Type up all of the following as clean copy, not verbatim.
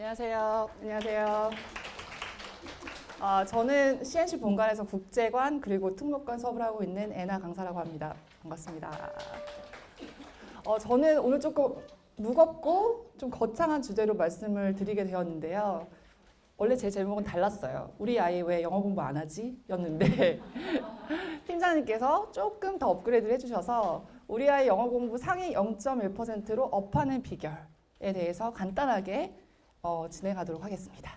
안녕하세요. 안녕하세요. 저는 CNC 본관에서 국제관 그리고 특목관 수업을 하고 있는 애나 강사라고 합니다. 반갑습니다. 저는 오늘 조금 무겁고 좀 거창한 주제로 말씀을 드리게 되었는데요. 원래 제 제목은 달랐어요. 우리 아이 왜 영어 공부 안 하지? 였는데 팀장님께서 조금 더 업그레이드를 해주셔서 우리 아이 영어 공부 상위 0.1%로 업하는 비결에 대해서 간단하게 진행하도록 하겠습니다.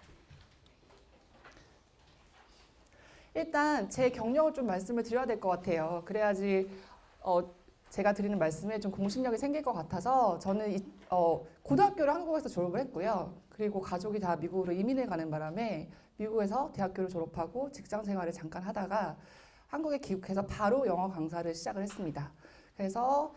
일단 제 경력을 좀 말씀을 드려야 될 것 같아요. 그래야지 제가 드리는 말씀에 좀 공신력이 생길 것 같아서 저는 고등학교를 한국에서 졸업을 했고요. 그리고 가족이 다 미국으로 이민을 가는 바람에 미국에서 대학교를 졸업하고 직장 생활을 잠깐 하다가 한국에 귀국해서 바로 영어 강사를 시작을 했습니다. 그래서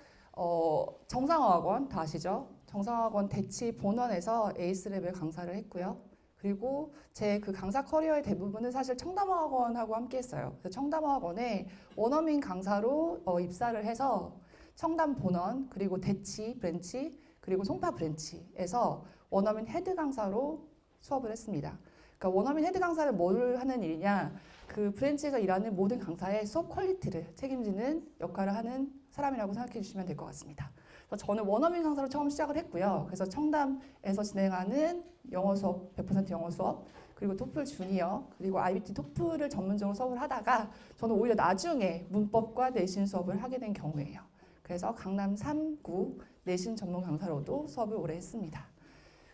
정상어학원 다 아시죠? 정상어학원 대치 본원에서 에이스 레벨 강사를 했고요. 그리고 제 그 강사 커리어의 대부분은 사실 청담어학원하고 함께 했어요. 그래서 청담어학원에 원어민 강사로 입사를 해서 청담 본원 그리고 대치 브랜치 그리고 송파 브랜치에서 원어민 헤드 강사로 수업을 했습니다. 그러니까 원어민 헤드 강사는 뭘 하는 일이냐? 그 브랜치에서 일하는 모든 강사의 수업 퀄리티를 책임지는 역할을 하는 사람이라고 생각해 주시면 될 것 같습니다. 그래서 저는 원어민 강사로 처음 시작을 했고요. 그래서 청담에서 진행하는 영어 수업, 100% 영어 수업, 그리고 토플 주니어, 그리고 IBT 토플을 전문적으로 수업을 하다가 저는 오히려 나중에 문법과 내신 수업을 하게 된 경우예요. 그래서 강남 3구 내신 전문 강사로도 수업을 오래 했습니다.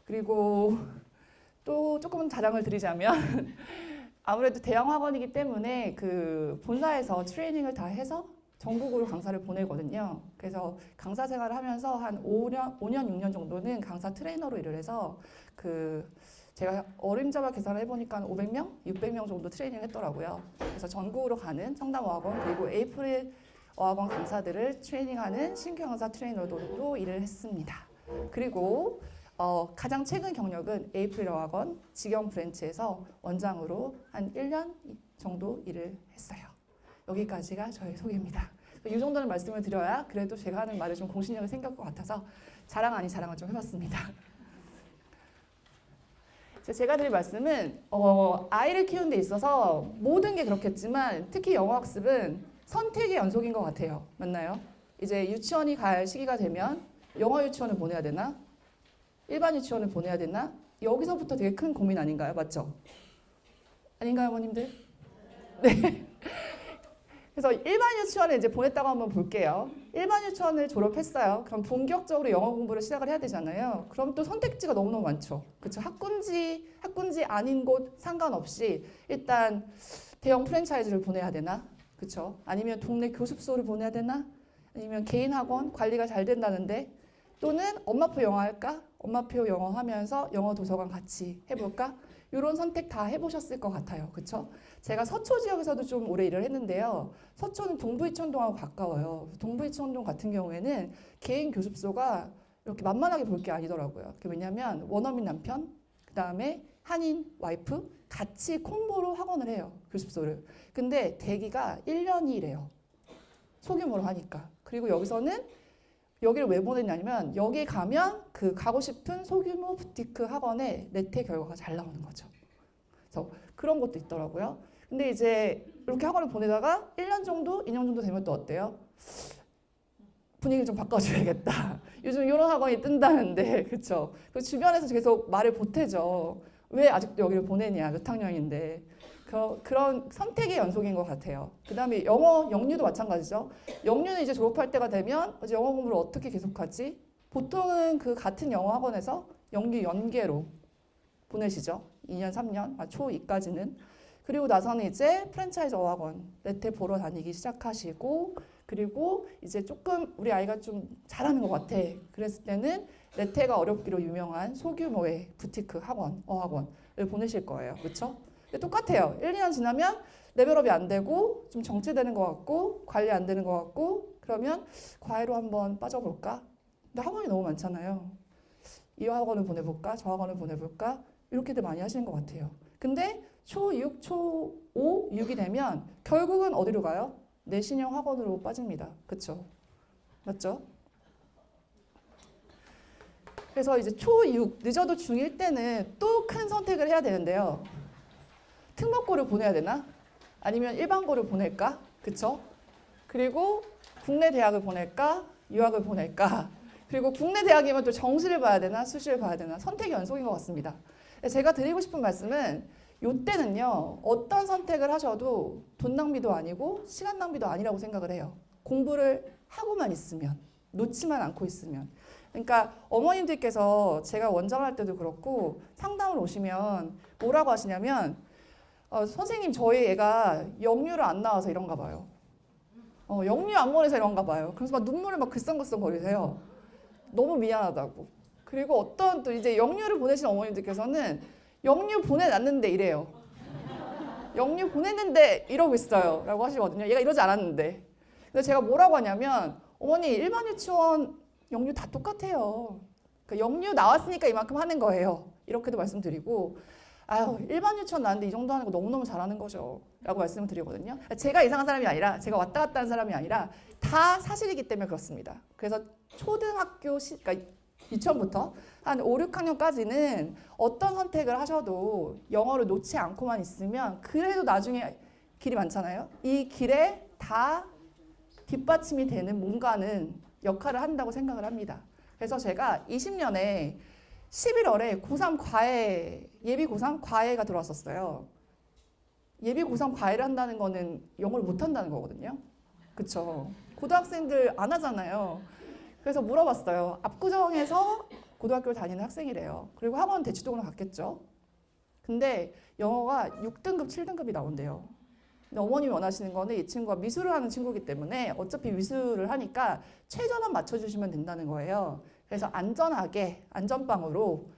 그리고 또 조금 자랑을 드리자면 아무래도 대형 학원이기 때문에 그 본사에서 트레이닝을 다 해서 전국으로 강사를 보내거든요. 그래서 강사 생활을 하면서 한 5년, 6년 정도는 강사 트레이너로 일을 해서 제가 어림잡아 계산을 해보니까 500명, 600명 정도 트레이닝을 했더라고요. 그래서 전국으로 가는 청담어학원 그리고 에이프릴 어학원 강사들을 트레이닝하는 신규 강사 트레이너로도 일을 했습니다. 그리고 가장 최근 경력은 에이프릴 어학원 직영 브랜치에서 원장으로 한 1년 정도 일을 했어요. 여기까지가 저의 소개입니다. 이 정도는 말씀을 드려야 그래도 제가 하는 말에 좀 공신력이 생길 것 같아서 자랑 아닌 자랑을 좀 해봤습니다. 제가 드릴 말씀은 아이를 키우는 데 있어서 모든 게 그렇겠지만 특히 영어 학습은 선택의 연속인 것 같아요. 맞나요? 이제 유치원이 갈 시기가 되면 영어 유치원을 보내야 되나? 일반 유치원을 보내야 되나? 여기서부터 되게 큰 고민 아닌가요? 맞죠? 아닌가요, 어머님들? 네. 그래서 일반 유치원에 이제 보냈다고 한번 볼게요. 일반 유치원을 졸업했어요. 그럼 본격적으로 영어 공부를 시작을 해야 되잖아요. 그럼 또 선택지가 너무너무 많죠. 그렇죠? 학군지 아닌 곳 상관없이 일단 대형 프랜차이즈를 보내야 되나? 그렇죠? 아니면 동네 교습소를 보내야 되나? 아니면 개인 학원 관리가 잘 된다는데 또는 엄마표 영어 할까? 엄마표 영어 하면서 영어 도서관 같이 해볼까? 이런 선택 다 해보셨을 것 같아요. 그렇죠? 제가 서초 지역에서도 좀 오래 일을 했는데요. 서초는 동부이천동하고 가까워요. 동부이천동 같은 경우에는 개인 교습소가 이렇게 만만하게 볼 게 아니더라고요. 왜냐하면 원어민 남편, 그 다음에 한인 와이프 같이 콤보로 학원을 해요. 교습소를. 근데 대기가 1년이래요. 소규모로 하니까. 그리고 여기를 왜 보냈냐면 여기 가면 그 가고 싶은 소규모 부티크 학원에 레테 결과가 잘 나오는 거죠. 그래서 그런 것도 있더라고요. 근데 이제 이렇게 학원을 보내다가 1년 정도, 2년 정도 되면 또 어때요? 분위기를 좀 바꿔줘야겠다. 요즘 이런 학원이 뜬다는데, 그렇죠? 그 주변에서 계속 말을 보태죠. 왜 아직도 여기를 보내냐, 몇 학년인데. 그런 선택의 연속인 것 같아요. 그 다음에 영유도 마찬가지죠. 영유는 이제 졸업할 때가 되면 이제 영어 공부를 어떻게 계속하지? 보통은 그 같은 영어 학원에서 영유 연계로 보내시죠. 2년, 3년, 초2까지는. 그리고 나서는 이제 프랜차이즈 어학원, 레테 보러 다니기 시작하시고 그리고 이제 조금 우리 아이가 좀 잘하는 것 같아. 그랬을 때는 레테가 어렵기로 유명한 소규모의 부티크 학원, 어학원을 보내실 거예요. 그렇죠? 똑같아요. 1, 2년 지나면 레벨업이 안 되고 좀 정체되는 것 같고 관리 안 되는 것 같고 그러면 과외로 한번 빠져볼까? 근데 학원이 너무 많잖아요. 이 학원을 보내볼까? 저 학원을 보내볼까? 이렇게들 많이 하시는 것 같아요. 근데 초6, 초5, 6이 되면 결국은 어디로 가요? 내신형 학원으로 빠집니다. 그렇죠? 맞죠? 그래서 이제 초6, 늦어도 중1 때는 또 큰 선택을 해야 되는데요. 특목고를 보내야 되나? 아니면 일반고를 보낼까? 그쵸? 그리고 국내 대학을 보낼까? 유학을 보낼까? 그리고 국내 대학이면 또 정시를 봐야 되나? 수시를 봐야 되나? 선택의 연속인 것 같습니다. 제가 드리고 싶은 말씀은 이때는요. 어떤 선택을 하셔도 돈 낭비도 아니고 시간 낭비도 아니라고 생각을 해요. 공부를 하고만 있으면, 놓지만 않고 있으면. 그러니까 어머님들께서 제가 원장할 때도 그렇고 상담을 오시면 뭐라고 하시냐면 선생님 저희 애가 영유를 안 나와서 이런가 봐요. 영유 안 보내서 이런가 봐요. 그래서 막 눈물을 막 글썽글썽 거리세요. 너무 미안하다고. 그리고 어떤 또 이제 영유를 보내신 어머님들께서는 영유 보내놨는데 이래요. 영유 보냈는데 이러고 있어요. 라고 하시거든요. 얘가 이러지 않았는데. 그래서 제가 뭐라고 하냐면 어머니 일반 유치원 영유 다 똑같아요. 그러니까 영유 나왔으니까 이만큼 하는 거예요. 이렇게도 말씀드리고 아유 일반 유치원 나왔는데 이 정도 하는 거 너무너무 잘하는 거죠. 라고 말씀을 드리거든요. 제가 이상한 사람이 아니라 제가 왔다 갔다 하는 사람이 아니라 다 사실이기 때문에 그렇습니다. 그래서 초등학교 그러니까 유치원부터 한 5, 6학년까지는 어떤 선택을 하셔도 영어를 놓지 않고만 있으면 그래도 나중에 길이 많잖아요. 이 길에 다 뒷받침이 되는 뭔가는 역할을 한다고 생각을 합니다. 그래서 제가 20년에 11월에 고3 과외, 예비 고3 과외가 들어왔었어요. 예비 고3 과외를 한다는 거는 영어를 못 한다는 거거든요. 그쵸? 고등학생들 안 하잖아요. 그래서 물어봤어요. 압구정에서 고등학교를 다니는 학생이래요. 그리고 학원 대치동으로 갔겠죠. 근데 영어가 6등급, 7등급이 나온대요. 근데 어머님이 원하시는 거는 이 친구가 미술을 하는 친구이기 때문에 어차피 미술을 하니까 최저만 맞춰주시면 된다는 거예요. 그래서 안전하게, 안전빵으로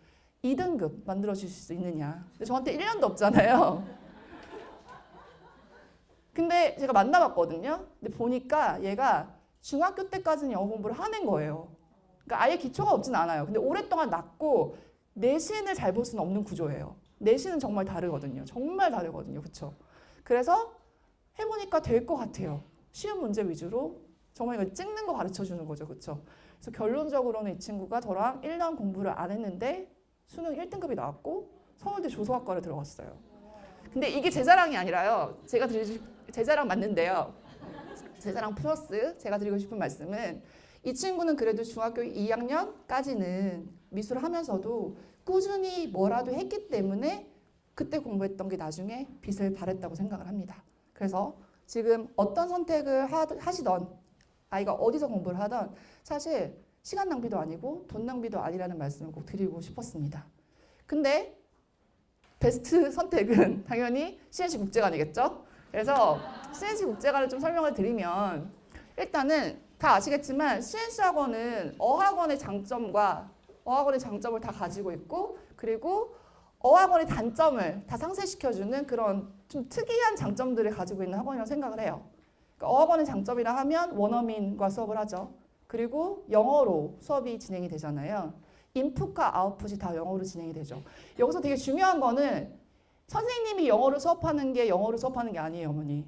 2등급 만들어주실 수 있느냐. 근데 저한테 1년도 없잖아요. 근데 제가 만나봤거든요. 근데 보니까 얘가 중학교 때까지는 영어 공부를 하는 거예요. 그러니까 아예 기초가 없진 않아요. 근데 오랫동안 낮고 내신을 잘 볼 수는 없는 구조예요. 내신은 정말 다르거든요. 정말 다르거든요. 그렇죠? 그래서 해보니까 될 것 같아요. 쉬운 문제 위주로 정말 이거 찍는 거 가르쳐주는 거죠. 그렇죠? 그래서 결론적으로는 이 친구가 저랑 1년 공부를 안 했는데 수능 1등급이 나왔고 서울대 조소학과를 들어갔어요. 근데 이게 제 자랑이 아니라요. 제 자랑 맞는데요. 제 자랑 플러스 제가 드리고 싶은 말씀은 이 친구는 그래도 중학교 2학년까지는 미술을 하면서도 꾸준히 뭐라도 했기 때문에 그때 공부했던 게 나중에 빛을 발했다고 생각을 합니다. 그래서 지금 어떤 선택을 하시던 아이가 어디서 공부를 하던 사실 시간 낭비도 아니고 돈 낭비도 아니라는 말씀을 꼭 드리고 싶었습니다. 근데 베스트 선택은 당연히 CNC 국제관이겠죠? 그래서 CNC 국제관을 좀 설명을 드리면 일단은 다 아시겠지만 CNC 학원은 어학원의 장점과 어학원의 장점을 다 가지고 있고 그리고 어학원의 단점을 다 상쇄시켜주는 그런 좀 특이한 장점들을 가지고 있는 학원이라고 생각을 해요. 그러니까 어학원의 장점이라 하면 원어민과 수업을 하죠. 그리고 영어로 수업이 진행이 되잖아요. 인풋과 아웃풋이 다 영어로 진행이 되죠. 여기서 되게 중요한 거는 선생님이 영어로 수업하는 게 영어로 수업하는 게 아니에요, 어머니.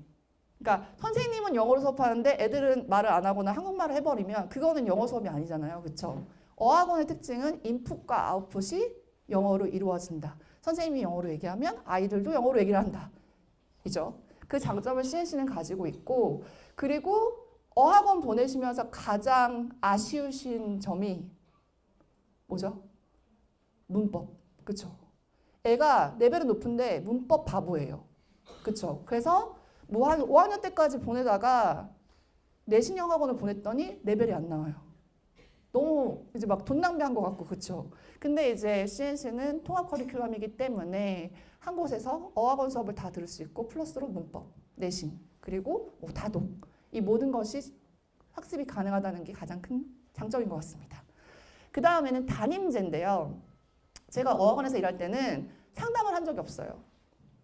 그러니까 선생님은 영어로 수업하는데 애들은 말을 안 하거나 한국말을 해버리면 그거는 영어 수업이 아니잖아요. 그렇죠? 어학원의 특징은 인풋과 아웃풋이 영어로 이루어진다. 선생님이 영어로 얘기하면 아이들도 영어로 얘기를 한다. 이죠? 그 장점을 CNC는 가지고 있고 그리고 어학원 보내시면서 가장 아쉬우신 점이 뭐죠? 문법. 그쵸? 애가 레벨은 높은데 문법 바보예요. 그쵸? 그래서 뭐 한 5학년 때까지 보내다가 내신 영어학원을 보냈더니 레벨이 안 나와요. 너무 이제 막 돈 낭비한 것 같고 그쵸? 근데 이제 CNC는 통합 커리큘럼이기 때문에 한 곳에서 어학원 수업을 다 들을 수 있고 플러스로 문법, 내신, 그리고 뭐 다독 이 모든 것이 학습이 가능하다는 게 가장 큰 장점인 것 같습니다. 그 다음에는 담임제인데요. 제가 어학원에서 일할 때는 상담을 한 적이 없어요.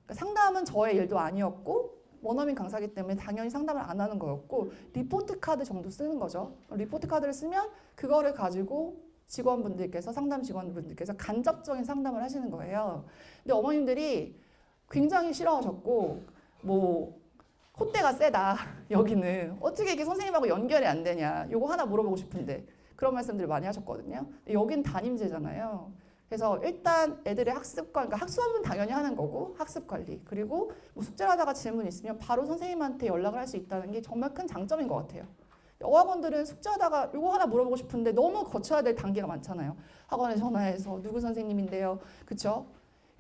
그러니까 상담은 저의 일도 아니었고 원어민 강사기 때문에 당연히 상담을 안 하는 거였고 리포트 카드 정도 쓰는 거죠. 리포트 카드를 쓰면 그거를 가지고 직원분들께서 상담 직원분들께서 간접적인 상담을 하시는 거예요. 근데 어머님들이 굉장히 싫어하셨고 뭐 콧대가 세다. 여기는 어떻게 이게 선생님하고 연결이 안 되냐. 요거 하나 물어보고 싶은데 그런 말씀들을 많이 하셨거든요. 여긴 담임제잖아요. 그래서 일단 애들의 학습관, 그러니까 학습은 당연히 하는 거고 학습 관리, 그리고 뭐 숙제를 하다가 질문 있으면 바로 선생님한테 연락을 할 수 있다는 게 정말 큰 장점인 것 같아요. 어학원들은 숙제하다가 이거 하나 물어보고 싶은데 너무 거쳐야 될 단계가 많잖아요. 학원에 전화해서 누구 선생님인데요, 그렇죠?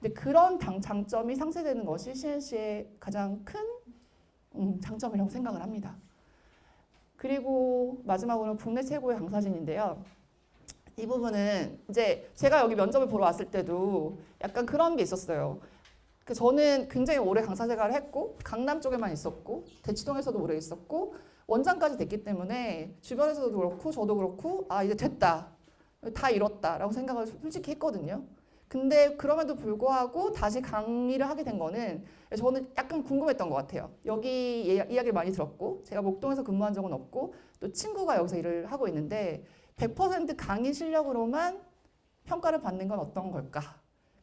근데 그런 장점이 상쇄되는 것이 CNC의 가장 큰 장점이라고 생각을 합니다. 그리고 마지막으로 국내 최고의 강사진인데요. 이 부분은 이제 제가 여기 면접을 보러 왔을 때도 약간 그런 게 있었어요. 저는 굉장히 오래 강사 생활을 했고 강남 쪽에만 있었고 대치동에서도 오래 있었고 원장까지 됐기 때문에 주변에서도 그렇고 저도 그렇고 아 이제 됐다, 다 잃었다라고 생각을 솔직히 했거든요. 근데 그럼에도 불구하고 다시 강의를 하게 된 거는 저는 약간 궁금했던 것 같아요. 여기 이야기를 많이 들었고 제가 목동에서 근무한 적은 없고 또 친구가 여기서 일을 하고 있는데 100% 강의 실력으로만 평가를 받는 건 어떤 걸까?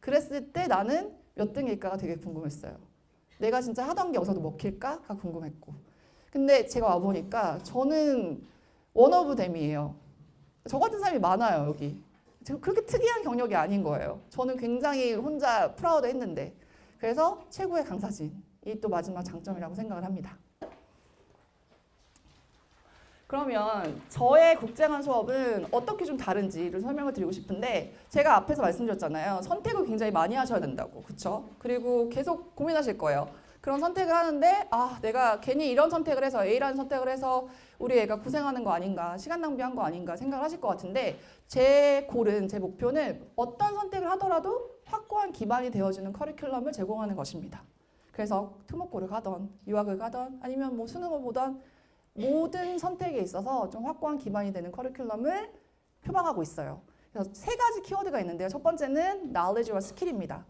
그랬을 때 나는 몇 등일까가 되게 궁금했어요. 내가 진짜 하던 게 여기서도 먹힐까가 궁금했고. 근데 제가 와보니까 저는 원 오브 댐이에요. 저 같은 사람이 많아요, 여기. 그렇게 특이한 경력이 아닌 거예요. 저는 굉장히 혼자 프라우드 했는데. 그래서 최고의 강사진이 또 마지막 장점이라고 생각을 합니다. 그러면 저의 국제관 수업은 어떻게 좀 다른지를 설명을 드리고 싶은데 제가 앞에서 말씀드렸잖아요. 선택을 굉장히 많이 하셔야 된다고. 그렇죠? 그리고 계속 고민하실 거예요. 그런 선택을 하는데 아 내가 괜히 이런 선택을 해서 A라는 선택을 해서 우리 애가 고생하는 거 아닌가, 시간 낭비한 거 아닌가 생각을 하실 것 같은데 제 골은, 제 목표는 어떤 선택을 하더라도 확고한 기반이 되어주는 커리큘럼을 제공하는 것입니다. 그래서 특목고를 가던 유학을 가던 아니면 뭐 수능을 보던 모든 선택에 있어서 좀 확고한 기반이 되는 커리큘럼을 표방하고 있어요. 그래서 세 가지 키워드가 있는데요. 첫 번째는 knowledge와 skill입니다.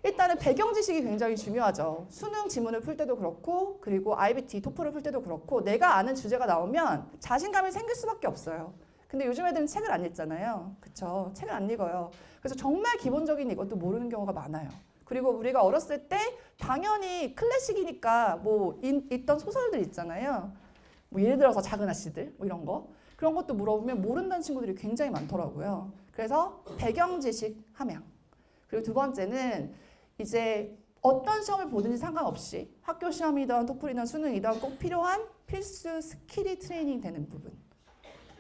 일단은 배경 지식이 굉장히 중요하죠. 수능 지문을 풀 때도 그렇고 그리고 IBT, 토플을 풀 때도 그렇고 내가 아는 주제가 나오면 자신감이 생길 수밖에 없어요. 근데 요즘 애들은 책을 안 읽잖아요. 그쵸? 책을 안 읽어요. 그래서 정말 기본적인 이것도 모르는 경우가 많아요. 그리고 우리가 어렸을 때 당연히 클래식이니까 뭐 읽던 소설들 있잖아요. 뭐 예를 들어서 작은 아씨들 뭐 이런 거. 그런 것도 물어보면 모른다는 친구들이 굉장히 많더라고요. 그래서 배경 지식 함양. 그리고 두 번째는 이제 어떤 시험을 보든지 상관없이 학교 시험이든 토플이든 수능이든 꼭 필요한 필수 스킬이 트레이닝 되는 부분.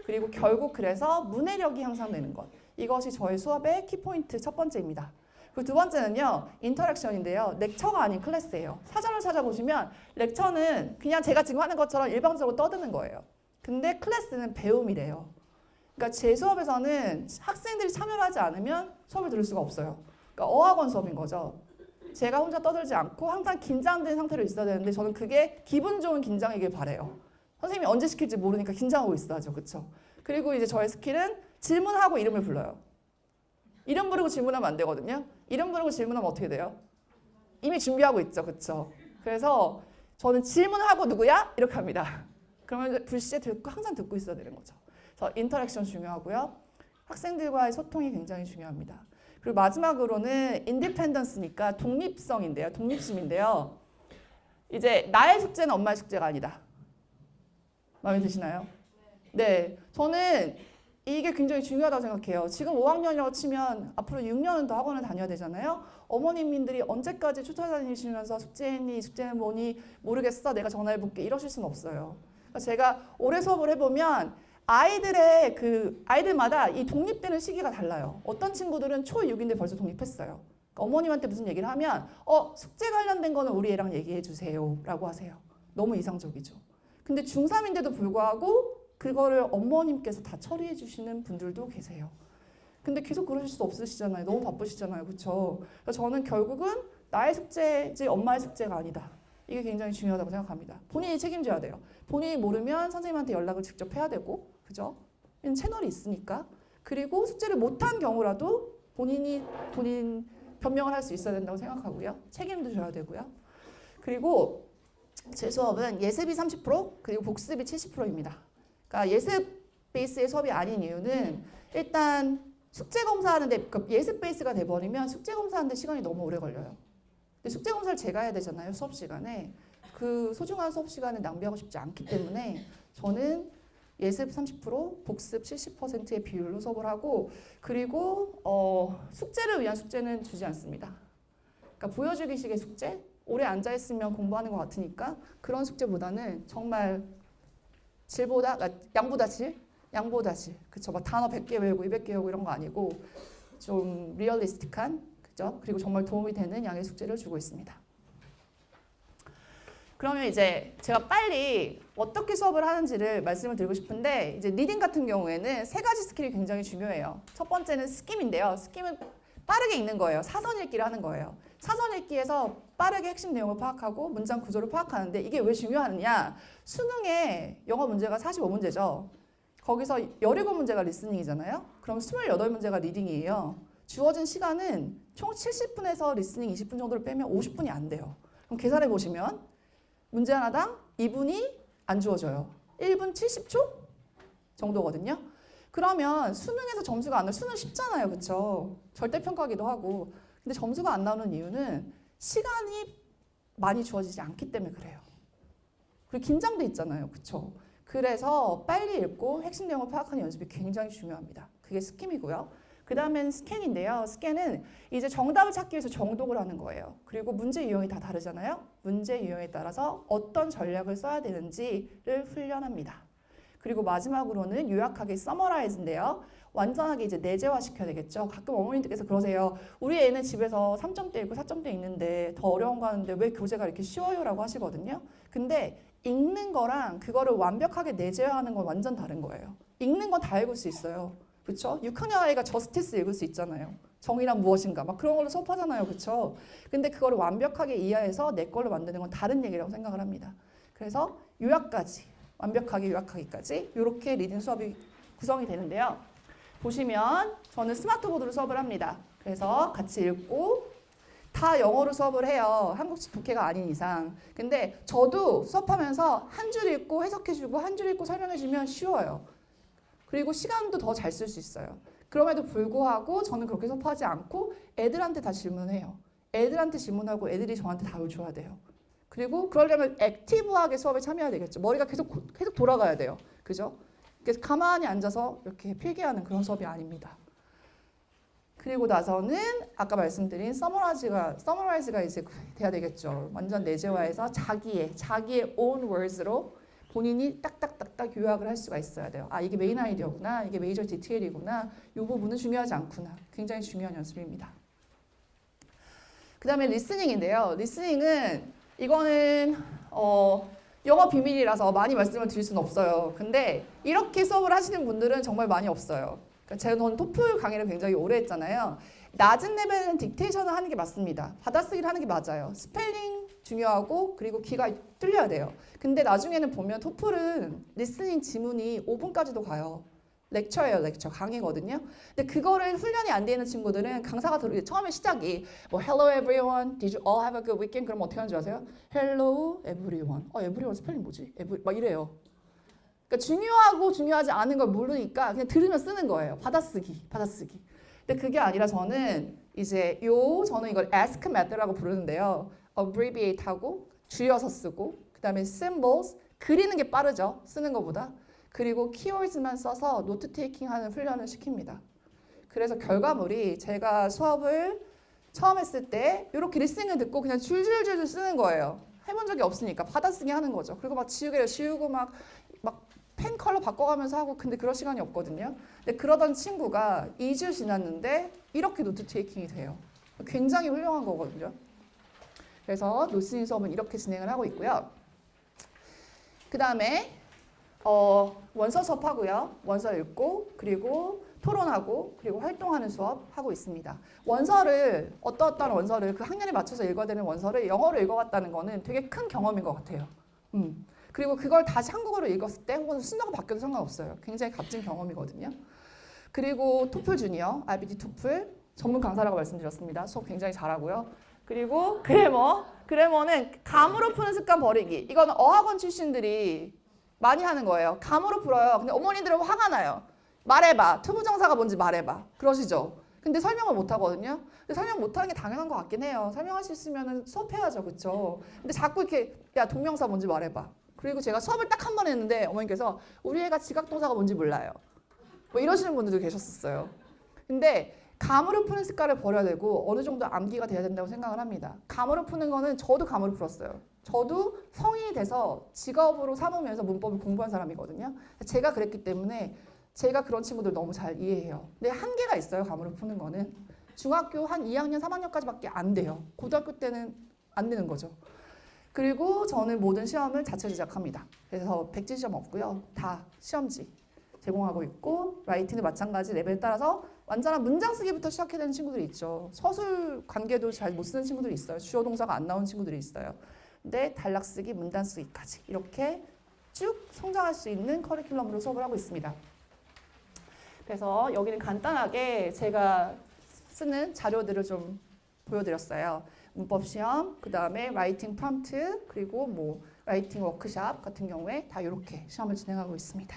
그리고 결국 그래서 문해력이 향상되는 것. 이것이 저희 수업의 키포인트 첫 번째입니다. 그리고 두 번째는요, 인터랙션인데요. 렉처가 아닌 클래스예요. 사전을 찾아보시면 렉처는 그냥 제가 지금 하는 것처럼 일방적으로 떠드는 거예요. 근데 클래스는 배움이래요. 그러니까 제 수업에서는 학생들이 참여를 하지 않으면 수업을 들을 수가 없어요. 그러니까 어학원 수업인 거죠. 제가 혼자 떠들지 않고 항상 긴장된 상태로 있어야 되는데 저는 그게 기분 좋은 긴장이길 바래요. 선생님이 언제 시킬지 모르니까 긴장하고 있어야죠. 그렇죠? 그리고 이제 저의 스킬은 질문하고 이름을 불러요. 이름 부르고 질문하면 안 되거든요. 이름 부르고 질문하면 어떻게 돼요? 이미 준비하고 있죠. 그렇죠? 그래서 저는 질문하고 누구야? 이렇게 합니다. 그러면 불시에 항상 듣고 있어야 되는 거죠. 그래서 인터랙션 중요하고요. 학생들과의 소통이 굉장히 중요합니다. 그리고 마지막으로는 인디펜던스니까 독립성인데요. 독립심인데요. 이제 나의 숙제는 엄마의 숙제가 아니다. 마음에 드시나요? 네. 저는 이게 굉장히 중요하다고 생각해요. 지금 5학년이라고 치면 앞으로 6년은 더 학원을 다녀야 되잖아요. 어머님들이 언제까지 쫓아다니시면서 숙제했니, 숙제는 뭐니 모르겠어, 내가 전화해볼게 이러실 수는 없어요. 그러니까 제가 올해 수업을 해보면 아이들마다 이 독립되는 시기가 달라요. 어떤 친구들은 초6인데 벌써 독립했어요. 그러니까 어머님한테 무슨 얘기를 하면 숙제 관련된 거는 우리 애랑 얘기해 주세요 라고 하세요. 너무 이상적이죠. 근데 중3인데도 불구하고 그거를 어머님께서 다 처리해 주시는 분들도 계세요. 근데 계속 그러실 수 없으시잖아요. 너무 바쁘시잖아요. 그렇죠? 그래서 저는 결국은 나의 숙제지 엄마의 숙제가 아니다. 이게 굉장히 중요하다고 생각합니다. 본인이 책임져야 돼요. 본인이 모르면 선생님한테 연락을 직접 해야 되고, 그죠? 채널이 있으니까. 그리고 숙제를 못한 경우라도 본인 변명을 할 수 있어야 된다고 생각하고요. 책임도 져야 되고요. 그리고 제 수업은 예습이 30% 그리고 복습이 70%입니다. 그러니까 예습 베이스의 수업이 아닌 이유는 일단 숙제 검사하는데 예습 베이스가 돼버리면 숙제 검사하는데 시간이 너무 오래 걸려요. 근데 숙제 검사를 제가 해야 되잖아요. 수업 시간에. 그 소중한 수업 시간을 낭비하고 싶지 않기 때문에 저는 예습 30%, 복습 70%의 비율로 수업을 하고 그리고 숙제를 위한 숙제는 주지 않습니다. 그러니까 보여주기식의 숙제, 오래 앉아있으면 공부하는 것 같으니까 그런 숙제보다는 정말 양보다 질, 그쵸? 막 단어 100개 외우고 200개 외우고 이런 거 아니고 좀 리얼리스틱한, 그죠? 그리고 정말 도움이 되는 양의 숙제를 주고 있습니다. 그러면 이제 제가 빨리 어떻게 수업을 하는지를 말씀을 드리고 싶은데 이제 리딩 같은 경우에는 세 가지 스킬이 굉장히 중요해요. 첫 번째는 스킴인데요. 스킴은 빠르게 읽는 거예요. 사전 읽기를 하는 거예요. 사전 읽기에서 빠르게 핵심 내용을 파악하고 문장 구조를 파악하는데 이게 왜 중요하느냐? 수능에 영어 문제가 45문제죠. 거기서 17문제가 리스닝이잖아요. 그럼 28문제가 리딩이에요. 주어진 시간은 총 70분에서 리스닝 20분 정도를 빼면 50분이 안 돼요. 그럼 계산해 보시면 문제 하나당 2분이 안 주어져요. 1분 70초 정도거든요. 그러면 수능에서 점수가 안 나요. 수능 쉽잖아요. 그쵸? 절대평가기도 하고. 근데 점수가 안 나오는 이유는 시간이 많이 주어지지 않기 때문에 그래요. 그리고 긴장돼 있잖아요. 그쵸? 그래서 빨리 읽고 핵심 내용을 파악하는 연습이 굉장히 중요합니다. 그게 스킴이고요. 그 다음엔 스캔인데요. 스캔은 이제 정답을 찾기 위해서 정독을 하는 거예요. 그리고 문제 유형이 다 다르잖아요. 문제 유형에 따라서 어떤 전략을 써야 되는지를 훈련합니다. 그리고 마지막으로는 요약하게 서머라이즈인데요. 완전하게 이제 내재화 시켜야 되겠죠. 가끔 어머님들께서 그러세요. 우리 애는 집에서 3점대 있고 4점대 있는데 더 어려운 거 하는데 왜 교재가 이렇게 쉬워요? 라고 하시거든요. 근데 읽는 거랑 그거를 완벽하게 내재화하는 건 완전 다른 거예요. 읽는 건 다 읽을 수 있어요. 그렇죠? 6학년 아이가 저스티스 읽을 수 있잖아요. 정의란 무엇인가 막 그런 걸로 수업하잖아요. 그렇죠? 근데 그거를 완벽하게 이해해서 내 걸로 만드는 건 다른 얘기라고 생각을 합니다. 그래서 요약까지 완벽하게 요약하기까지 이렇게 리딩 수업이 구성이 되는데요. 보시면 저는 스마트보드로 수업을 합니다. 그래서 같이 읽고 다 영어로 수업을 해요. 한국식 독해가 아닌 이상. 근데 저도 수업하면서 한 줄 읽고 해석해주고 한 줄 읽고 설명해주면 쉬워요. 그리고 시간도 더 잘 쓸 수 있어요. 그럼에도 불구하고 저는 그렇게 수업하지 않고 애들한테 다 질문해요. 애들한테 질문하고 애들이 저한테 답을 줘야 돼요. 그리고 그러려면 액티브하게 수업에 참여해야 되겠죠. 머리가 계속 돌아가야 돼요. 그죠? 그래서 가만히 앉아서 이렇게 필기하는 그런 수업이 아닙니다. 그리고 나서는 아까 말씀드린 서머라이즈가 이제 돼야 되겠죠. 완전 내재화해서 자기의 own words로 본인이 딱딱딱딱 요약을 할 수가 있어야 돼요. 아, 이게 메인 아이디어구나. 이게 메이저 디테일이구나. 이 부분은 중요하지 않구나. 굉장히 중요한 연습입니다. 그 다음에 리스닝인데요. 리스닝은 이거는 영어 비밀이라서 많이 말씀을 드릴 수는 없어요. 근데 이렇게 수업을 하시는 분들은 정말 많이 없어요. 그러니까 저는 토플 강의를 굉장히 오래 했잖아요. 낮은 레벨은 딕테이션을 하는 게 맞습니다. 받아쓰기를 하는 게 맞아요. 스펠링 중요하고 그리고 귀가 뚫려야 돼요. 근데 나중에는 보면 토플은 리스닝 지문이 5분까지도 가요. 렉처예요, 렉처. 강의거든요. 근데 그거를 훈련이 안 되는 친구들은 강사가 처음에 시작이 뭐 Hello everyone, did you all have a good weekend? 그럼 어떻게 하는 줄 아세요? Hello everyone. everyone 스펠링 뭐지? 막 이래요. 그러니까 중요하고 중요하지 않은 걸 모르니까 그냥 들으면 쓰는 거예요. 받아쓰기. 근데 그게 아니라 저는 저는 이걸 ask method라고 부르는데요. abbreviate하고 줄여서 쓰고 그 다음에 symbols, 그리는 게 빠르죠. 쓰는 것보다. 그리고 키워드만 써서 노트 테이킹하는 훈련을 시킵니다. 그래서 결과물이 제가 수업을 처음 했을 때 이렇게 리스닝을 듣고 그냥 줄줄줄 쓰는 거예요. 해본 적이 없으니까 받아쓰기 하는 거죠. 그리고 막 지우고 막 펜 컬러 바꿔가면서 하고 근데 그럴 시간이 없거든요. 근데 그러던 친구가 2주 지났는데 이렇게 노트 테이킹이 돼요. 굉장히 훌륭한 거거든요. 그래서 리스닝 수업은 이렇게 진행을 하고 있고요. 그 다음에 원서 수업하고요. 원서 읽고 그리고 토론하고 그리고 활동하는 수업 하고 있습니다. 원서를 어떠한 원서를 그 학년에 맞춰서 읽어야 되는 원서를 영어로 읽어갔다는 거는 되게 큰 경험인 것 같아요. 그리고 그걸 다시 한국어로 읽었을 때 혹은 순서가 바뀌어도 상관없어요. 굉장히 값진 경험이거든요. 그리고 토플 주니어, IBT 토플 전문 강사라고 말씀드렸습니다. 수업 굉장히 잘하고요. 그리고 그래머는 감으로 푸는 습관 버리기. 이건 어학원 출신들이 많이 하는 거예요. 감으로 풀어요. 근데 어머니들은 화가 나요. 말해봐. 투부정사가 뭔지 말해봐. 그러시죠? 근데 설명을 못 하거든요. 근데 설명 못 하는 게 당연한 것 같긴 해요. 설명할 수 있으면 수업해야죠. 그렇죠? 근데 자꾸 이렇게 야 동명사 뭔지 말해봐. 그리고 제가 수업을 딱 한 번 했는데 어머님께서 우리 애가 지각동사가 뭔지 몰라요. 뭐 이러시는 분들도 계셨었어요. 근데 감으로 푸는 습관을 버려야 되고 어느 정도 암기가 돼야 된다고 생각을 합니다. 감으로 푸는 거는 저도 감으로 풀었어요. 저도 성인이 돼서 직업으로 삼으면서 문법을 공부한 사람이거든요. 제가 그랬기 때문에 제가 그런 친구들 너무 잘 이해해요. 근데 한계가 있어요. 감으로 푸는 거는. 중학교 한 2학년, 3학년까지밖에 안 돼요. 고등학교 때는 안 되는 거죠. 그리고 저는 모든 시험을 자체 제작합니다. 그래서 백지 시험 없고요. 다 시험지 제공하고 있고 라이팅도 마찬가지 레벨에 따라서 완전한 문장 쓰기부터 시작해야 되는 친구들이 있죠. 서술 관계도 잘 못 쓰는 친구들이 있어요. 주어 동사가 안 나오는 친구들이 있어요. 근데 단락 쓰기, 문단 쓰기까지 이렇게 쭉 성장할 수 있는 커리큘럼으로 수업을 하고 있습니다. 그래서 여기는 간단하게 제가 쓰는 자료들을 좀 보여드렸어요. 문법 시험, 그 다음에 라이팅 프롬프트, 그리고 뭐 라이팅 워크샵 같은 경우에 다 이렇게 시험을 진행하고 있습니다.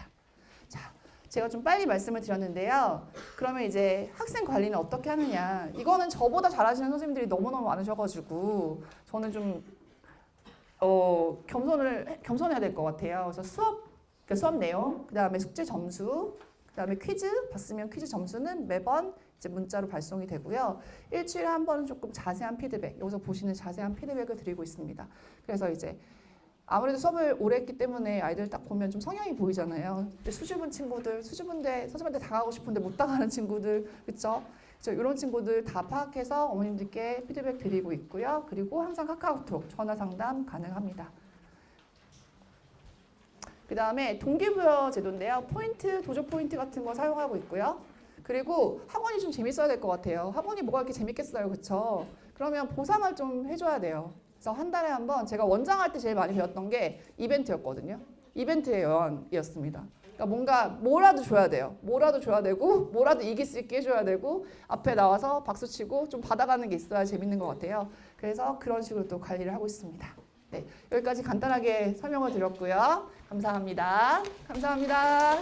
자, 제가 좀 빨리 말씀을 드렸는데요. 그러면 이제 학생 관리는 어떻게 하느냐? 이거는 저보다 잘하시는 선생님들이 너무너무 많으셔가지고 저는 좀 겸손해야 될 것 같아요. 그래서 수업 내용, 그 다음에 숙제 점수, 그 다음에 퀴즈 봤으면 퀴즈 점수는 매번 이제 문자로 발송이 되고요. 일주일에 한 번은 조금 자세한 피드백, 여기서 보시는 자세한 피드백을 드리고 있습니다. 그래서 이제 아무래도 수업을 오래 했기 때문에 아이들 딱 보면 좀 성향이 보이잖아요. 수줍은 친구들, 수줍은데 선생님한테 당하고 싶은데 못 당하는 친구들, 그렇죠? 이런 친구들 다 파악해서 어머님들께 피드백 드리고 있고요. 그리고 항상 카카오톡, 전화 상담 가능합니다. 그 다음에 동기부여 제도인데요. 포인트, 도조 포인트 같은 거 사용하고 있고요. 그리고 학원이 좀 재밌어야 될 것 같아요. 학원이 뭐가 이렇게 재밌겠어요, 그렇죠? 그러면 보상을 좀 해줘야 돼요. 그래서 한 달에 한 번 제가 원장할 때 제일 많이 배웠던 게 이벤트였거든요. 이벤트의 여왕이었습니다. 그러니까 뭔가 뭐라도 줘야 돼요. 뭐라도 줘야 되고 뭐라도 이길 수 있게 해줘야 되고 앞에 나와서 박수치고 좀 받아가는 게 있어야 재밌는 것 같아요. 그래서 그런 식으로 또 관리를 하고 있습니다. 네, 여기까지 간단하게 설명을 드렸고요. 감사합니다. 감사합니다.